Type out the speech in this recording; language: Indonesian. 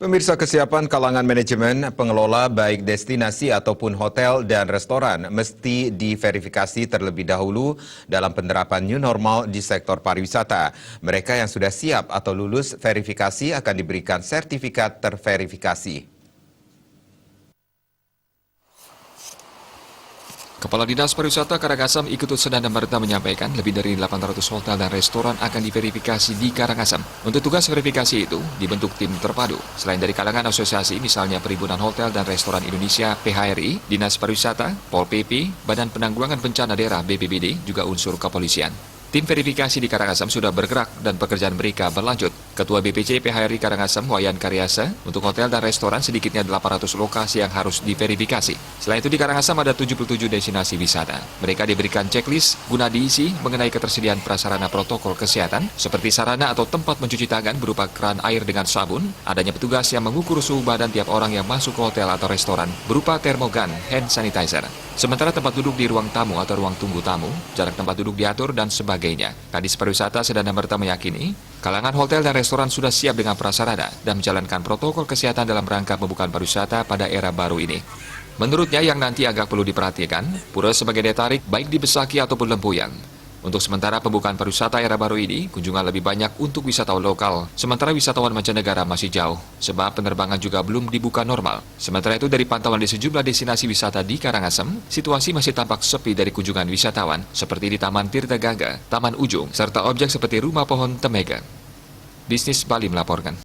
Pemirsa, kesiapan kalangan manajemen, pengelola baik destinasi ataupun hotel dan restoran mesti diverifikasi terlebih dahulu dalam penerapan new normal di sektor pariwisata. Mereka yang sudah siap atau lulus verifikasi akan diberikan sertifikat terverifikasi. Kepala Dinas Pariwisata Karangasem Iketut Senanda Marta menyampaikan lebih dari 800 hotel dan restoran akan diverifikasi di Karangasem. Untuk tugas verifikasi itu, dibentuk tim terpadu. Selain dari kalangan asosiasi, misalnya Perhimpunan Hotel dan Restoran Indonesia (PHRI), Dinas Pariwisata, Pol PP, Badan Penanggulangan Bencana Daerah (BPBD), juga unsur kepolisian. Tim verifikasi di Karangasem sudah bergerak dan pekerjaan mereka berlanjut. Ketua BPC PHRI Karangasem, Wayan Karyasa, untuk hotel dan restoran sedikitnya 800 lokasi yang harus diverifikasi. Selain itu di Karangasem ada 77 destinasi wisata. Mereka diberikan checklist guna diisi mengenai ketersediaan prasarana protokol kesehatan, seperti sarana atau tempat mencuci tangan berupa keran air dengan sabun, adanya petugas yang mengukur suhu badan tiap orang yang masuk ke hotel atau restoran berupa termogan, hand sanitizer. Sementara tempat duduk di ruang tamu atau ruang tunggu tamu, jarak tempat duduk diatur dan sebagainya. Kadis Pariwisata Senanda Marta meyakini, kalangan hotel dan restoran sudah siap dengan prasarana dan menjalankan protokol kesehatan dalam rangka pembukaan pariwisata pada era baru ini. Menurutnya yang nanti agak perlu diperhatikan, pura sebagai daya tarik baik di Besaki ataupun Lempuyang. Untuk sementara pembukaan pariwisata era baru ini, kunjungan lebih banyak untuk wisatawan lokal, sementara wisatawan mancanegara masih jauh, sebab penerbangan juga belum dibuka normal. Sementara itu dari pantauan di sejumlah destinasi wisata di Karangasem, situasi masih tampak sepi dari kunjungan wisatawan, seperti di Taman Tirta Gangga, Taman Ujung, serta objek seperti Rumah Pohon Temega. Bisnis Bali melaporkan.